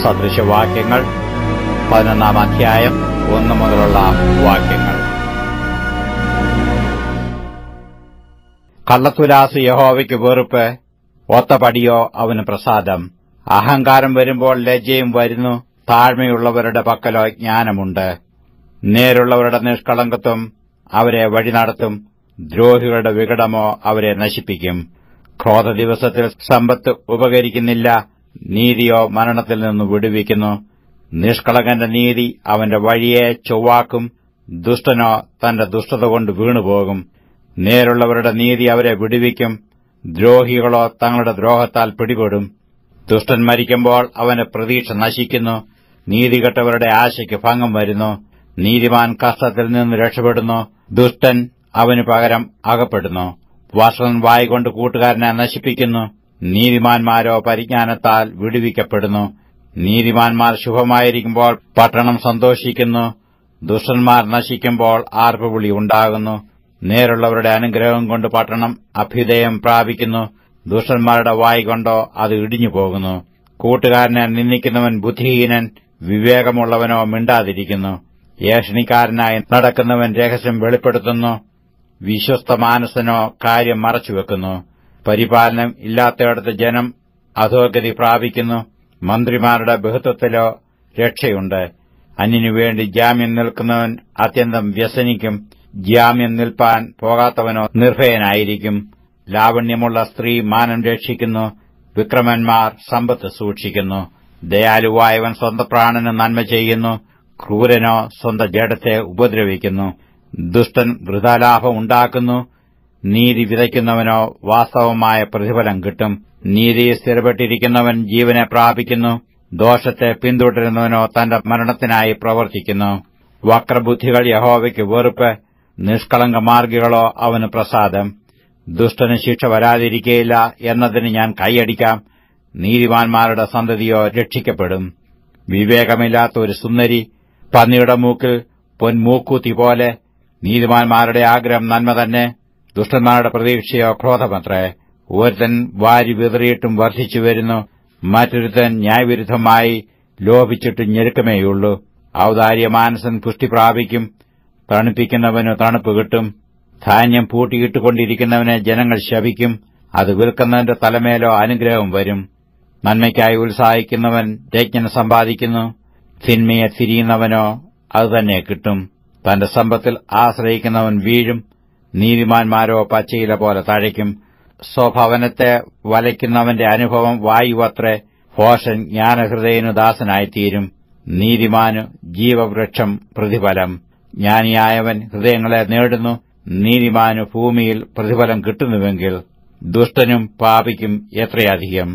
സദൃശവാക്യങ്ങൾ 11 അധ്യായം 1 മുതലുള്ള വാക്യങ്ങൾ. കള്ളത്തുലാസ് യഹോവയ്ക്ക് വെറുപ്പ്, ഒത്തപടിയോ അവന് പ്രസാദം. അഹങ്കാരം വരുമ്പോൾ ലജ്ജയും വരുന്നു, താഴ്മയുള്ളവരുടെ പക്കലോ ജ്ഞാനമുണ്ട്. നേരുള്ളവരുടെ നിഷ്കളങ്കത്വം അവരെ വഴി നടത്തും, ദ്രോഹികളുടെ വികടമോ അവരെ നശിപ്പിക്കും. ക്രോധദിവസത്തിൽ സമ്പത്ത് ഉപകരിക്കുന്നില്ല, നീതിയോ മരണത്തിൽ നിന്ന് വിടുവിക്കുന്നു. നിഷ്കളങ്കന്റെ നീതി അവന്റെ വഴിയെ ചൊവ്വാക്കും, ദുഷ്ടനോ തന്റെ ദുഷ്ടത കൊണ്ട് വീണുപോകും. നേരുള്ളവരുടെ നീതി അവരെ വിടുവിക്കും, ദ്രോഹികളോ തങ്ങളുടെ ദ്രോഹത്താൽ പിടിപെടും. ദുഷ്ടൻ മരിക്കുമ്പോൾ അവന്റെ പ്രതീക്ഷ നശിക്കുന്നു, നീതികെട്ടവരുടെ ആശയ്ക്ക് ഭംഗം വരുന്നു. നീതിമാൻ കഷ്ടത്തിൽ നിന്ന് രക്ഷപ്പെടുന്നു, ദുഷ്ടൻ അവന് പകരം അകപ്പെടുന്നു. വഷളൻ വായ്കൊണ്ട് കൂട്ടുകാരനെ നശിപ്പിക്കുന്നു, നീതിമാന്മാരോ പരിജ്ഞാനത്താൽ വിടുവിക്കപ്പെടുന്നു. നീതിമാന്മാർ ശുഭമായിരിക്കുമ്പോൾ പട്ടണം സന്തോഷിക്കുന്നു, ദുഷ്ടന്മാർ നശിക്കുമ്പോൾ ആർപ്പുവിളി ഉണ്ടാകുന്നു. നേരുള്ളവരുടെ അനുഗ്രഹം കൊണ്ട് പട്ടണം അഭ്യുദയം പ്രാപിക്കുന്നു, ദുഷ്ടന്മാരുടെ വായ്കൊണ്ടോ അത് ഇടിഞ്ഞുപോകുന്നു. കൂട്ടുകാരനെ നിന്ദിക്കുന്നവൻ ബുദ്ധിഹീനൻ, വിവേകമുള്ളവനോ മിണ്ടാതിരിക്കുന്നു. ഏഷണിക്കാരനായി നടക്കുന്നവൻ രഹസ്യം വെളിപ്പെടുത്തുന്നു, വിശ്വസ്തമാനസനോ കാര്യം മറച്ചുവെക്കുന്നു. പരിപാലനം ഇല്ലാത്തയിടത്ത് ജനം അധോഗതി പ്രാപിക്കുന്നു, മന്ത്രിമാരുടെ ബഹുത്വത്തിലോ രക്ഷയുണ്ട്. അന്യനുവേണ്ടി ജാമ്യം നിൽക്കുന്നവൻ അത്യന്തം വ്യസനിക്കും, ജാമ്യം നിൽപ്പാൻ പോകാത്തവനോ നിർഭയനായിരിക്കും. ലാവണ്യമുള്ള സ്ത്രീ മാനം രക്ഷിക്കുന്നു, വിക്രമന്മാർ സമ്പത്ത് സൂക്ഷിക്കുന്നു. ദയാലുവായവൻ സ്വന്തം പ്രാണന് നന്മ ചെയ്യുന്നു, ക്രൂരനോ സ്വന്തം ജഡത്തെ ഉപദ്രവിക്കുന്നു. ദുഷ്ടൻ വൃഥാലാഭം ഉണ്ടാക്കുന്നു, നീതി വിതയ്ക്കുന്നവനോ വാസ്തവമായ പ്രതിഫലം കിട്ടും. നീതി സ്ഥിരപ്പെട്ടിരിക്കുന്നവൻ ജീവനെ പ്രാപിക്കുന്നു, ദോഷത്തെ പിന്തുടരുന്നവനോ തന്റെ മരണത്തിനായി പ്രവർത്തിക്കുന്നു. വക്രബുദ്ധികൾ യഹോവയ്ക്ക് വെറുപ്പ്, നിഷ്കളങ്കമാർഗികളോ അവന് പ്രസാദം. ദുഷ്ടന് ശിക്ഷ വരാതിരിക്കയില്ല എന്നതിന് ഞാൻ കൈയടിക്കാം, നീതിമാന്മാരുടെ സന്തതിയോ രക്ഷിക്കപ്പെടും. വിവേകമില്ലാത്ത ഒരു സുന്ദരി പന്നിയുടെ മൂക്കിൽ പൊന്മൂക്കൂത്തി പോലെ. നീതിമാന്മാരുടെ ആഗ്രഹം നന്മ തന്നെ, ദുഷ്ടന്മാരുടെ പ്രതീക്ഷയോ ക്രോധമത്രേ. ഒരുത്തൻ വാരി വിതറിയിട്ടും വർദ്ധിച്ചു വരുന്നു, മറ്റൊരുത്തൻ ന്യായവിരുദ്ധമായി ലോപിച്ചിട്ടും ഞെരുക്കമേയുള്ളൂ. ഔദാര്യമാനസൻ പുഷ്ടി പ്രാപിക്കും, തണുപ്പിക്കുന്നവനു തണുപ്പ് കിട്ടും. ധാന്യം പൂട്ടിയിട്ടുകൊണ്ടിരിക്കുന്നവനെ ജനങ്ങൾ ശപിക്കും, അത് വിൽക്കുന്നവന്റെ തലമേലോ അനുഗ്രഹം വരും. നന്മയ്ക്കായി ഉത്സാഹിക്കുന്നവൻ രജ്ഞന സമ്പാദിക്കുന്നു, തിന്മയെ തിരിയുന്നവനോ അതുതന്നെ കിട്ടും. തന്റെ സമ്പത്തിൽ ആശ്രയിക്കുന്നവൻ വീഴും, നീതിമാന്മാരോ പച്ചയില പോലെ തഴയ്ക്കും. സ്വഭവനത്തെ വലയ്ക്കുന്നവന്റെ അനുഭവം വായുവത്രേ, ഭോഷൻ ജ്ഞാനഹൃദയനു ദാസനായിത്തീരും. നീതിമാനു ജീവവൃക്ഷം പ്രതിഫലം. ജ്ഞാനിയായവൻ ഹൃദയങ്ങളെ നേടുന്നു, നീതിമാനു ഭൂമിയിൽ പ്രതിഫലം കിട്ടുന്നുവെങ്കിൽ ദുഷ്ടനും പാപിക്കും എത്രയധികം.